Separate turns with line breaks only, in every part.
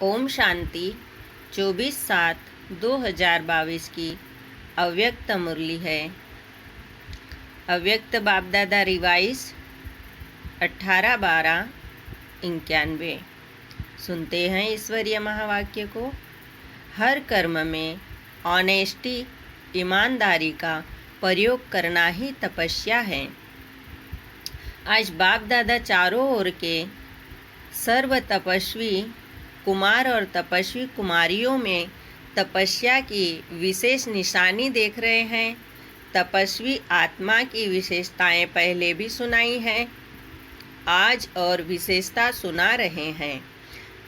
ओम शांति 24/7/2022 की अव्यक्त मुरली है। अव्यक्त बापदादा रिवाइज 18/12/91। सुनते हैं ईश्वरीय महावाक्य को। हर कर्म में ऑनेस्टी, ईमानदारी का प्रयोग करना ही तपस्या है। आज बाप दादा चारों ओर के सर्व तपस्वी कुमार और तपस्वी कुमारियों में तपस्या की विशेष निशानी देख रहे हैं। तपस्वी आत्मा की विशेषताएं पहले भी सुनाई हैं, आज और विशेषता सुना रहे हैं।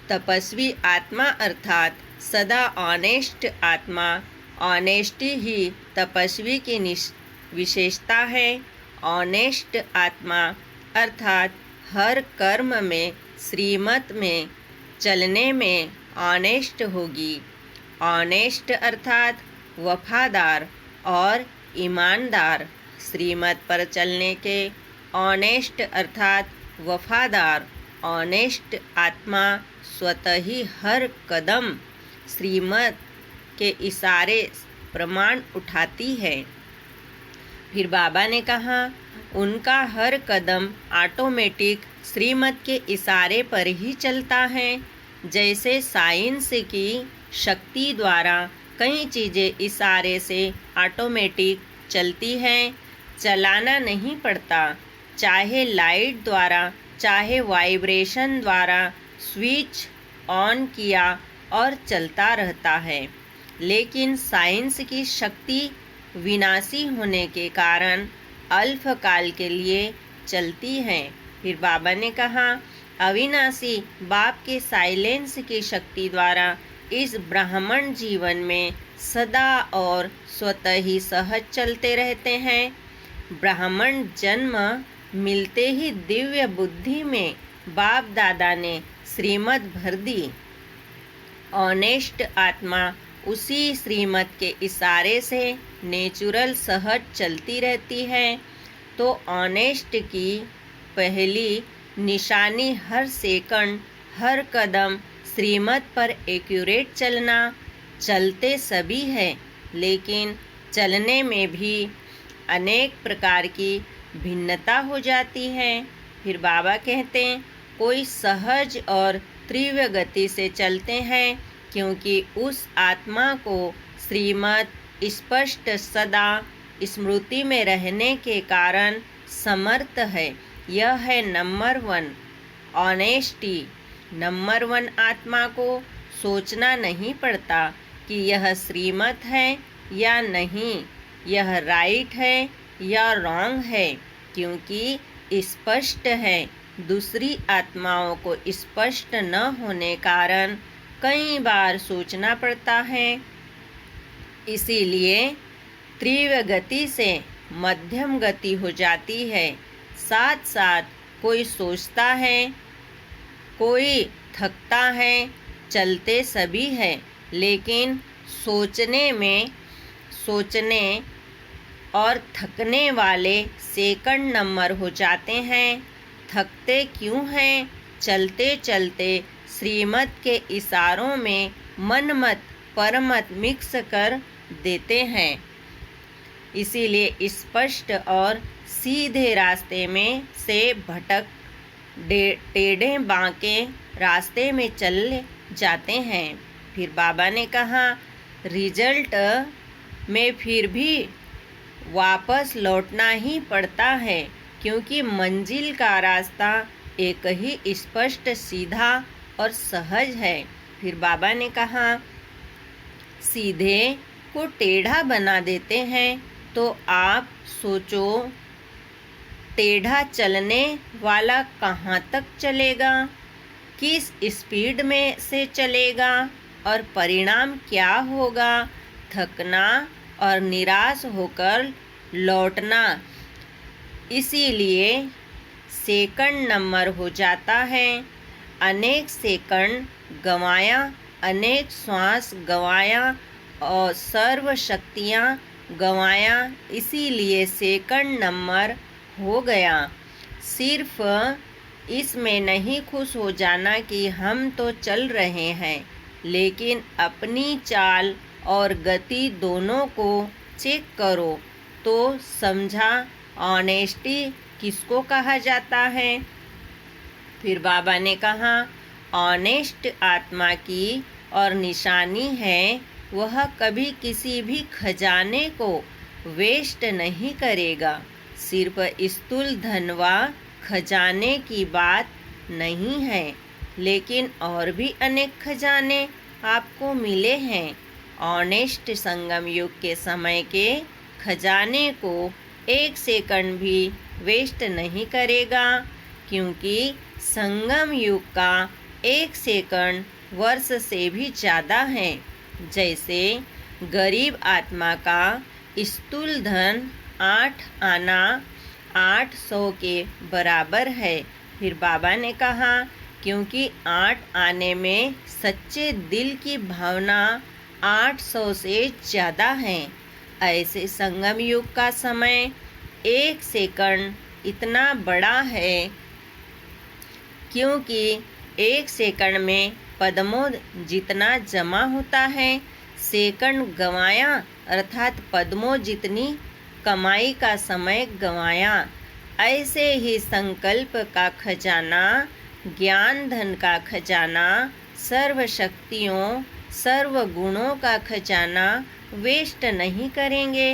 तपस्वी आत्मा अर्थात सदा ऑनेस्ट आत्मा, ऑनेस्टी ही तपस्वी की विशेषता है। ऑनेस्ट आत्मा अर्थात हर कर्म में श्रीमत में चलने में ऑनेस्ट होगी। ऑनेस्ट अर्थात वफादार और ईमानदार। श्रीमत पर चलने के ऑनेस्ट अर्थात वफादार ऑनेस्ट आत्मा स्वतः ही हर कदम श्रीमत के इशारे प्रमाण उठाती है। फिर बाबा ने कहा, उनका हर कदम ऑटोमेटिक श्रीमत के इशारे पर ही चलता है। जैसे साइंस की शक्ति द्वारा कई चीज़ें इशारे से ऑटोमेटिक चलती हैं, चलाना नहीं पड़ता। चाहे लाइट द्वारा, चाहे वाइब्रेशन द्वारा स्विच ऑन किया और चलता रहता है। लेकिन साइंस की शक्ति विनाशी होने के कारण अल्पकाल के लिए चलती है। फिर बाबा ने कहा, अविनाशी बाप के साइलेंस की शक्ति द्वारा इस ब्राह्मण जीवन में सदा और स्वतः ही सहज चलते रहते हैं। ब्राह्मण जन्म मिलते ही दिव्य बुद्धि में बाप दादा ने श्रीमत भर दी। ऑनेस्ट आत्मा उसी श्रीमत के इशारे से नेचुरल सहज चलती रहती है। तो ऑनेस्ट की पहली निशानी हर सेकंड, हर कदम श्रीमत पर एक्यूरेट चलना। चलते सभी है, लेकिन चलने में भी अनेक प्रकार की भिन्नता हो जाती है। फिर बाबा कहते हैं, कोई सहज और तीव्र गति से चलते हैं, क्योंकि उस आत्मा को श्रीमत स्पष्ट सदा स्मृति में रहने के कारण समर्थ है। यह है नंबर 1 ऑनेस्टी। नंबर 1 आत्मा को सोचना नहीं पड़ता कि यह श्रीमत है या नहीं, यह राइट है या रॉन्ग है, क्योंकि स्पष्ट है। दूसरी आत्माओं को स्पष्ट न होने कारण कई बार सोचना पड़ता है। इसीलिए तीव्र गति से मध्यम गति हो जाती है। साथ साथ कोई सोचता है, कोई थकता है, चलते सभी है, लेकिन सोचने और थकने वाले सेकंड नंबर हो जाते हैं। थकते क्यों हैं? चलते चलते श्रीमत के इशारों में मनमत परमत मिक्स कर देते हैं। इसीलिए स्पष्ट और सीधे रास्ते में से भटक टेढ़े बांके रास्ते में चल जाते हैं। फिर बाबा ने कहा, रिजल्ट में फिर भी वापस लौटना ही पड़ता है, क्योंकि मंजिल का रास्ता एक ही स्पष्ट, सीधा और सहज है। फिर बाबा ने कहा, सीधे को टेढ़ा बना देते हैं, तो आप सोचो टेढ़ा चलने वाला कहाँ तक चलेगा, किस स्पीड में से चलेगा और परिणाम क्या होगा? थकना और निराश होकर लौटना। इसीलिए सेकंड नंबर हो जाता है। अनेक सेकंड गंवाया, अनेक श्वास गंवाया और सर्व शक्तियाँ गंवाया, इसीलिए सेकंड नंबर हो गया। सिर्फ इसमें नहीं खुश हो जाना कि हम तो चल रहे हैं, लेकिन अपनी चाल और गति दोनों को चेक करो तो समझा ऑनेस्टी किसको कहा जाता है। फिर बाबा ने कहा, ऑनेस्ट आत्मा की और निशानी है वह कभी किसी भी खजाने को वेस्ट नहीं करेगा। सिर्फ स्थूल धन व खजाने की बात नहीं है, लेकिन और भी अनेक खजाने आपको मिले हैं। ऑनेस्ट संगम युग के समय के खजाने को एक सेकंड भी वेस्ट नहीं करेगा, क्योंकि संगम युग का एक सेकंड वर्ष से भी ज़्यादा है। जैसे गरीब आत्मा का स्थूल धन 8 आना 800 के बराबर है। फिर बाबा ने कहा, क्योंकि 8 आने में सच्चे दिल की भावना 800 से ज़्यादा है। ऐसे संगम युग का समय एक सेकंड इतना बड़ा है, क्योंकि एक सेकंड में पद्मों जितना जमा होता है। सेकंड गंवाया अर्थात पद्मों जितनी कमाई का समय गंवाया। ऐसे ही संकल्प का खजाना, ज्ञान धन का खजाना, सर्व शक्तियों सर्व गुणों का खजाना वेस्ट नहीं करेंगे।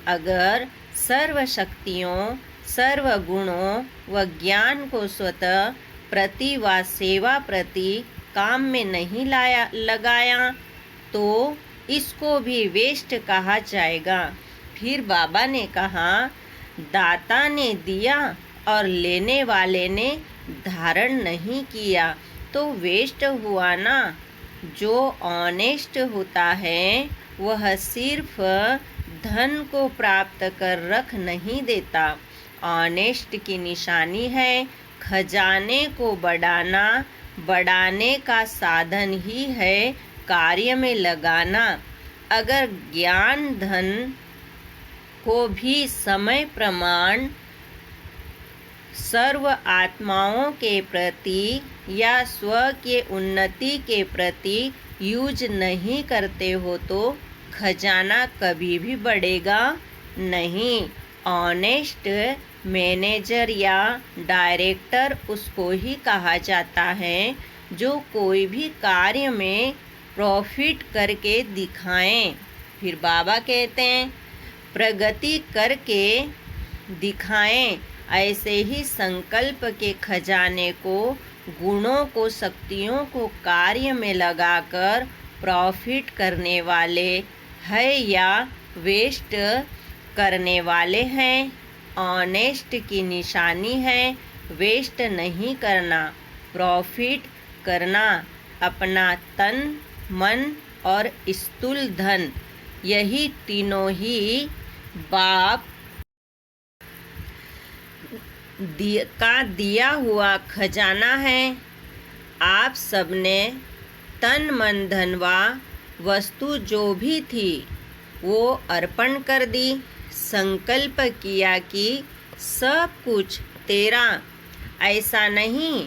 अगर सर्व शक्तियों सर्व गुणों व ज्ञान को स्वतः प्रति व सेवा प्रति काम में नहीं लगाया तो इसको भी वेस्ट कहा जाएगा। फिर बाबा ने कहा, दाता ने दिया और लेने वाले ने धारण नहीं किया तो वेस्ट हुआ ना। जो ऑनेस्ट होता है वह सिर्फ धन को प्राप्त कर रख नहीं देता। ऑनेस्ट की निशानी है खजाने को बढ़ाना, बढ़ाने का साधन ही है कार्य में लगाना। अगर ज्ञान धन को भी समय प्रमाण सर्व आत्माओं के प्रति या स्व के उन्नति के प्रति यूज नहीं करते हो तो खजाना कभी भी बढ़ेगा नहीं। ऑनेस्ट मैनेजर या डायरेक्टर उसको ही कहा जाता है जो कोई भी कार्य में प्रॉफिट करके दिखाएं। फिर बाबा कहते हैं, प्रगति करके दिखाएं। ऐसे ही संकल्प के खजाने को, गुणों को, शक्तियों को कार्य में लगाकर प्रॉफिट करने वाले हैं या वेस्ट करने वाले हैं। ऑनेस्ट की निशानी है वेस्ट नहीं करना, प्रॉफिट करना। अपना तन, मन और स्थूल धन, यही तीनों ही बाप का दिया हुआ खजाना है। आप सबने तन मन धन व वस्तु जो भी थी वो अर्पण कर दी। संकल्प किया कि सब कुछ तेरा। ऐसा नहीं,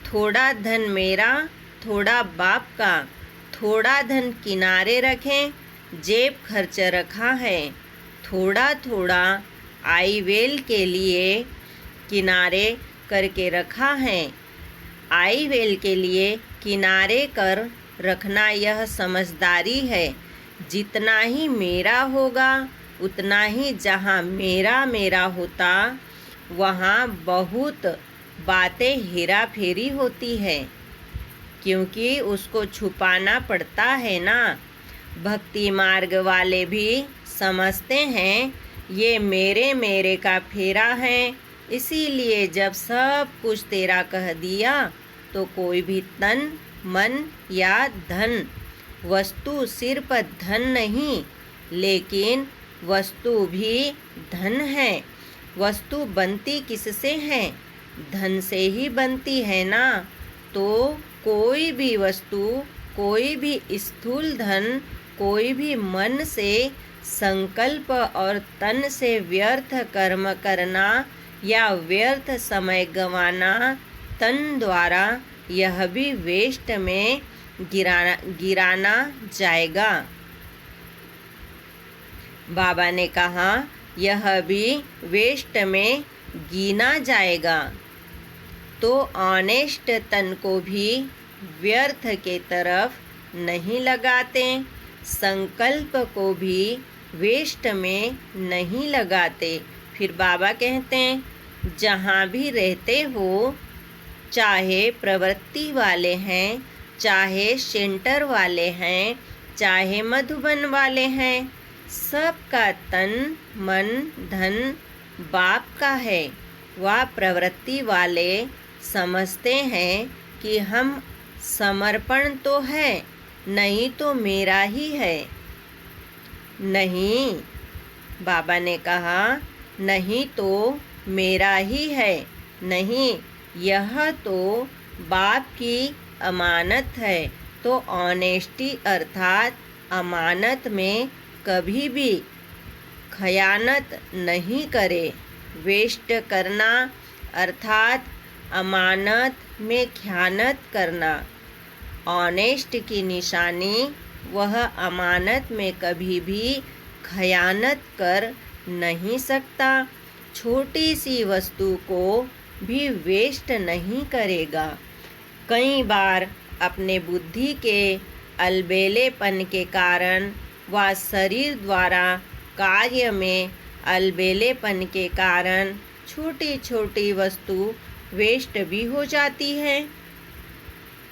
थोड़ा धन मेरा, थोड़ा बाप का। थोड़ा धन किनारे रखें, जेब खर्च रखा है। थोड़ा थोड़ा आईवेल के लिए किनारे करके रखा है। आईवेल के लिए किनारे कर रखना यह समझदारी है। जितना ही मेरा होगा उतना ही जहाँ मेरा मेरा होता वहाँ बहुत बातें हेरा फेरी होती है, क्योंकि उसको छुपाना पड़ता है ना। भक्ति मार्ग वाले भी समझते हैं ये मेरे मेरे का फेरा है, इसीलिए जब सब कुछ तेरा कह दिया तो कोई भी तन मन या धन, वस्तु सिर्फ धन नहीं लेकिन वस्तु भी धन है। वस्तु बनती किससे है? धन से ही बनती है ना। तो कोई भी वस्तु, कोई भी स्थूल धन, कोई भी मन से संकल्प और तन से व्यर्थ कर्म करना या व्यर्थ समय गंवाना तन द्वारा यह भी वेस्ट में गिराना जाएगा। बाबा ने कहा यह भी वेस्ट में गिना जाएगा। तो ऑनेस्ट तन को भी व्यर्थ के तरफ नहीं लगाते, संकल्प को भी वेस्ट में नहीं लगाते। फिर बाबा कहते हैं जहाँ भी रहते हो, चाहे प्रवृत्ति वाले हैं, चाहे सेंटर वाले हैं, चाहे मधुबन वाले हैं, सबका तन मन धन बाप का है। वह प्रवृत्ति वाले समझते हैं कि हम समर्पण तो है, नहीं तो मेरा ही है। नहीं, बाबा ने कहा नहीं तो मेरा ही है, नहीं, यह तो बाप की अमानत है। तो ऑनेस्टी अर्थात अमानत में कभी भी खयानत नहीं करे। वेस्ट करना अर्थात अमानत में खयानत करना। ऑनेस्ट की निशानी वह अमानत में कभी भी खयानत कर नहीं सकता। छोटी सी वस्तु को भी वेस्ट नहीं करेगा। कई बार अपने बुद्धि के अलबेलेपन के कारण व शरीर द्वारा कार्य में अलबेलेपन के कारण छोटी छोटी वस्तु वेस्ट भी हो जाती है।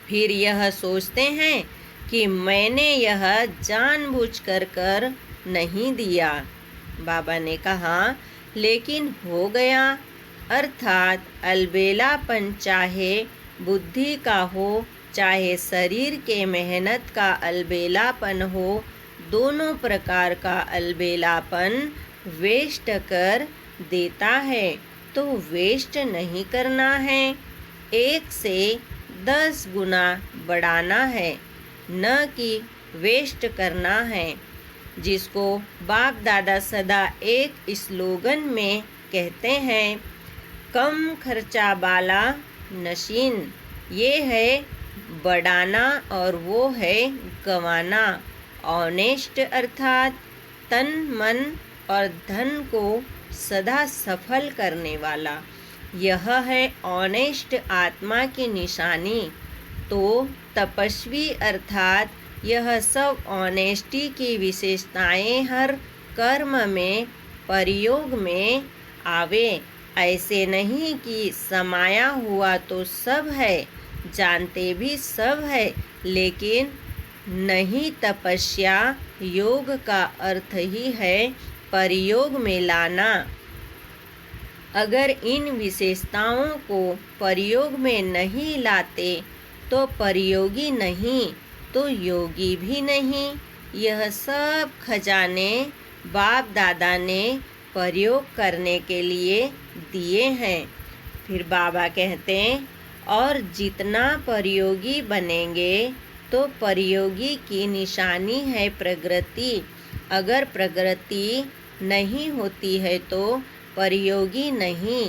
फिर यह सोचते हैं कि मैंने यह जानबूझकर कर नहीं दिया। बाबा ने कहा लेकिन हो गया। अर्थात अलबेलापन चाहे बुद्धि का हो, चाहे शरीर के मेहनत का अलबेलापन हो, दोनों प्रकार का अलबेलापन वेस्ट कर देता है। तो वेस्ट नहीं करना है, 1 से 10 गुना बढ़ाना है, न कि वेस्ट करना है। जिसको बाप दादा सदा एक स्लोगन में कहते हैं, कम खर्चा वाला नशीन, ये है बढ़ाना और वो है गंवाना। ऑनेस्ट अर्थात तन मन और धन को सदा सफल करने वाला, यह है ऑनेस्ट आत्मा की निशानी। तो तपस्वी अर्थात यह सब ऑनेस्टी की विशेषताएं हर कर्म में प्रयोग में आवे। ऐसे नहीं कि समाया हुआ तो सब है, जानते भी सब है, लेकिन नहीं। तपस्या योग का अर्थ ही है प्रयोग में लाना। अगर इन विशेषताओं को प्रयोग में नहीं लाते तो प्रयोगी नहीं, तो योगी भी नहीं। यह सब खजाने बाप दादा ने प्रयोग करने के लिए दिए हैं। फिर बाबा कहते हैं और जितना प्रयोगी बनेंगे तो प्रयोगी की निशानी है प्रगति। अगर प्रगति नहीं होती है तो प्रयोगी नहीं।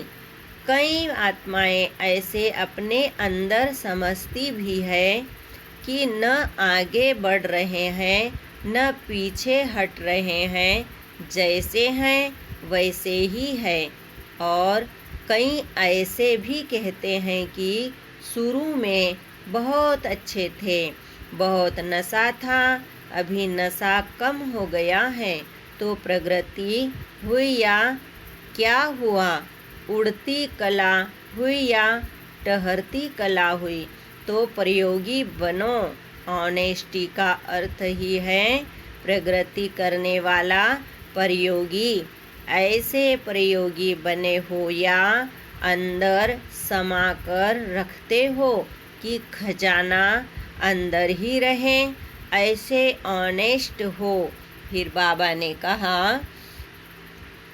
कई आत्माएं ऐसे अपने अंदर समझती भी है कि न आगे बढ़ रहे हैं न पीछे हट रहे हैं, जैसे हैं वैसे ही है। और कई ऐसे भी कहते हैं कि शुरू में बहुत अच्छे थे, बहुत नशा था, अभी नशा कम हो गया है। तो प्रगति हुई या क्या हुआ, उड़ती कला हुई या टहरती कला हुई। तो प्रयोगी बनो। ऑनेस्टी का अर्थ ही है प्रगति करने वाला प्रयोगी। ऐसे प्रयोगी बने हो या अंदर समा कर रखते हो कि खजाना अंदर ही रहे, ऐसे ऑनेस्ट हो। फिर बाबा ने कहा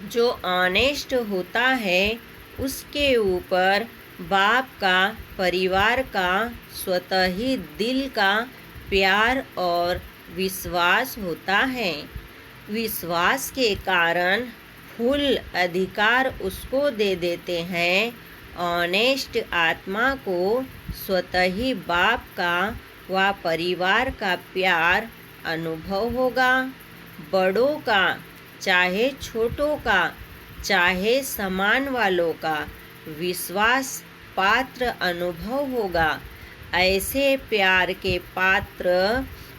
जो ऑनेस्ट होता है उसके ऊपर बाप का, परिवार का, स्वतः ही दिल का प्यार और विश्वास होता है। विश्वास के कारण फुल अधिकार उसको दे देते हैं ऑनेस्ट आत्मा को स्वतः ही बाप का व परिवार का प्यार अनुभव होगा। बड़ों का चाहे छोटों का चाहे समान वालों का विश्वास पात्र अनुभव होगा। ऐसे प्यार के पात्र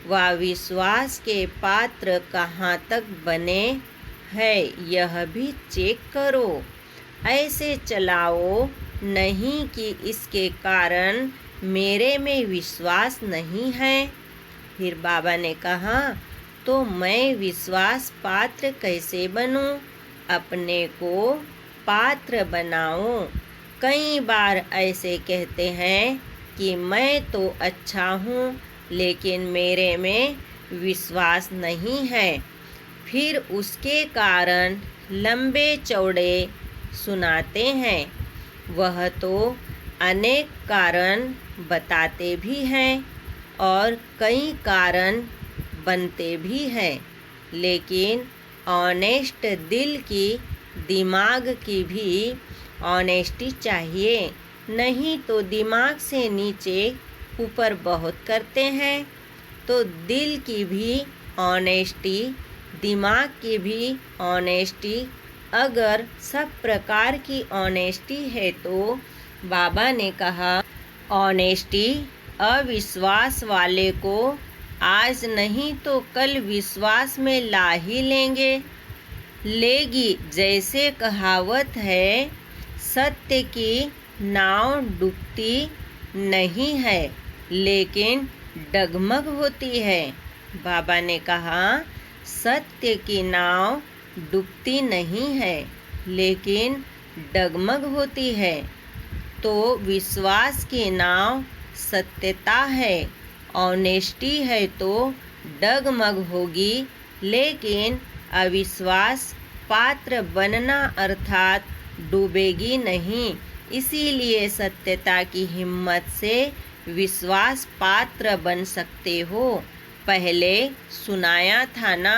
व विश्वास के पात्र कहाँ तक बने हैं यह भी चेक करो। ऐसे चलाओ नहीं कि इसके कारण मेरे में विश्वास नहीं है। फिर बाबा ने कहा, तो मैं विश्वास पात्र कैसे बनूं? अपने को पात्र बनाओ। कई बार ऐसे कहते हैं कि मैं तो अच्छा हूँ लेकिन मेरे में विश्वास नहीं है। फिर उसके कारण लंबे चौड़े सुनाते हैं। वह तो अनेक कारण बताते भी हैं और कई कारण बनते भी हैं, लेकिन ऑनेस्ट दिल की दिमाग की भी ऑनेस्टी चाहिए। नहीं तो दिमाग से नीचे ऊपर बहुत करते हैं। तो दिल की भी ऑनेस्टी, दिमाग की भी ऑनेस्टी, अगर सब प्रकार की ऑनेस्टी है तो बाबा ने कहा ऑनेस्टी अविश्वास वाले को आज नहीं तो कल विश्वास में ला ही लेगी। जैसे कहावत है, सत्य की नाव डूबती नहीं है लेकिन डगमग होती है। बाबा ने कहा सत्य की नाव डूबती नहीं है लेकिन डगमग होती है। तो विश्वास की नाव सत्यता है, ऑनेस्टी है तो डगमग होगी, लेकिन अविश्वास पात्र बनना अर्थात डूबेगी नहीं। इसीलिए सत्यता की हिम्मत से विश्वास पात्र बन सकते हो। पहले सुनाया था ना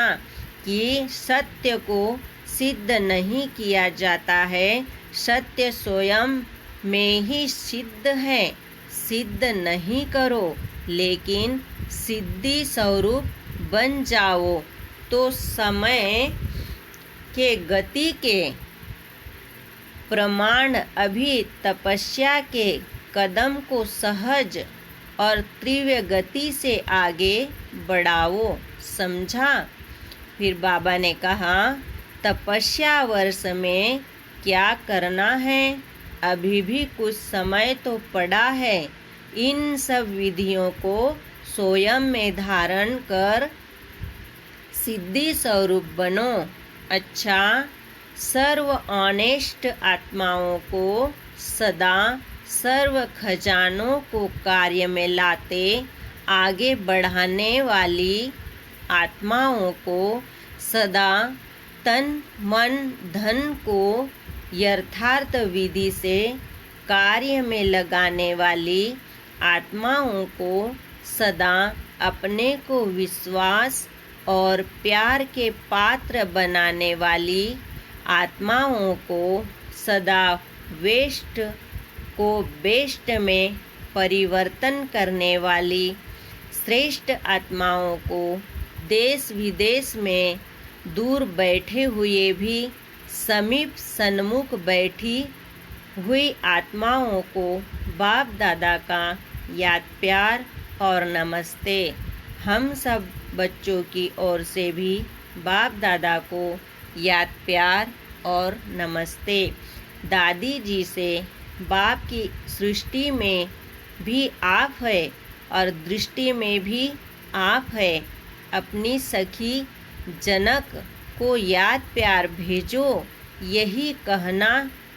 कि सत्य को सिद्ध नहीं किया जाता है, सत्य स्वयं में ही सिद्ध है। सिद्ध नहीं करो लेकिन सिद्धि स्वरूप बन जाओ तो समय के गति के प्रमाण अभी तपस्या के कदम को सहज और तीव्र गति से आगे बढ़ाओ। समझा? फिर बाबा ने कहा तपस्या वर्ष में क्या करना है? अभी भी कुछ समय तो पड़ा है। इन सब विधियों को स्वयं में धारण कर सिद्धि स्वरूप बनो। अच्छा, सर्व ऑनेस्ट आत्माओं को सदा सर्व खजानों को कार्य में लाते आगे बढ़ाने वाली आत्माओं को सदा तन मन धन को यथार्थ विधि से कार्य में लगाने वाली आत्माओं को सदा अपने को विश्वास और प्यार के पात्र बनाने वाली आत्माओं को सदा वेस्ट को बेस्ट में परिवर्तन करने वाली श्रेष्ठ आत्माओं को देश विदेश में दूर बैठे हुए भी समीप सन्मुख बैठी हुई आत्माओं को बाप दादा का याद प्यार और नमस्ते। हम सब बच्चों की ओर से भी बाप दादा को याद प्यार और नमस्ते। दादी जी से बाप की सृष्टि में भी आप है और दृष्टि में भी आप है। अपनी सखी जनक को याद प्यार भेजो। यही कहना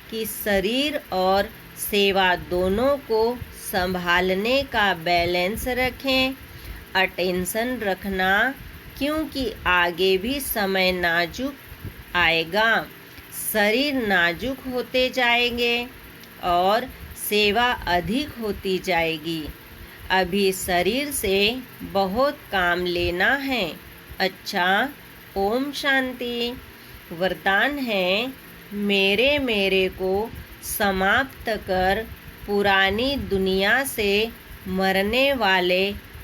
कि शरीर और सेवा दोनों को संभालने का बैलेंस रखें, अटेंशन रखना, क्योंकि आगे भी समय नाजुक आएगा। शरीर नाजुक होते जाएंगे और सेवा अधिक होती जाएगी। अभी शरीर से बहुत काम लेना है। अच्छा, ओम शांति। वरदान है मेरे को समाप्त कर पुरानी दुनिया से मरने वाले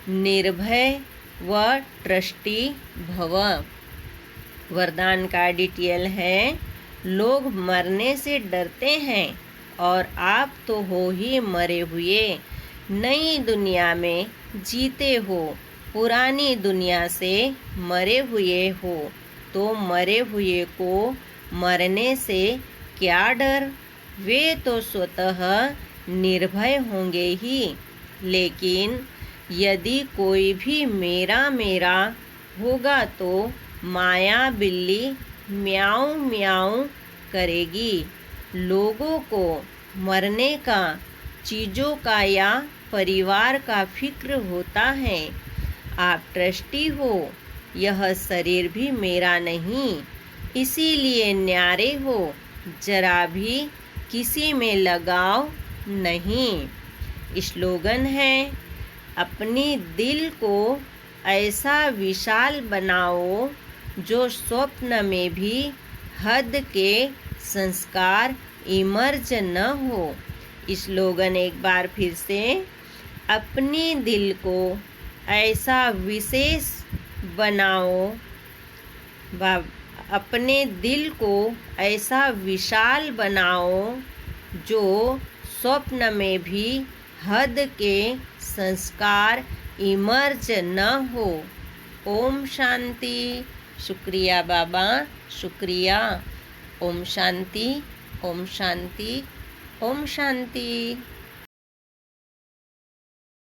निर्भय व ट्रस्टी भव। वरदान का डिटेल है, लोग मरने से डरते हैं और आप तो हो ही मरे हुए, नई दुनिया में जीते हो, पुरानी दुनिया से मरे हुए हो, तो मरे हुए को मरने से क्या डर, वे तो स्वतः निर्भय होंगे ही। लेकिन यदि कोई भी मेरा मेरा होगा तो माया बिल्ली म्याऊं म्याऊं करेगी। लोगों को मरने का, चीज़ों का या परिवार का फिक्र होता है। आप ट्रस्टी हो, यह शरीर भी मेरा नहीं, इसीलिए न्यारे हो, जरा भी किसी में लगाव नहीं। स्लोगन है, अपनी दिल को ऐसा विशाल बनाओ जो स्वप्न में भी हद के संस्कार इमर्ज न हो। स्लोगन एक बार फिर से, अपनी दिल को ऐसा विशेष बनाओ, अपने दिल को ऐसा विशाल बनाओ जो स्वप्न में भी हद के संस्कार इमर्ज न हो। ओम शांति। शुक्रिया बाबा, शुक्रिया। ओम शांति, ओम शांति, ओम शांति।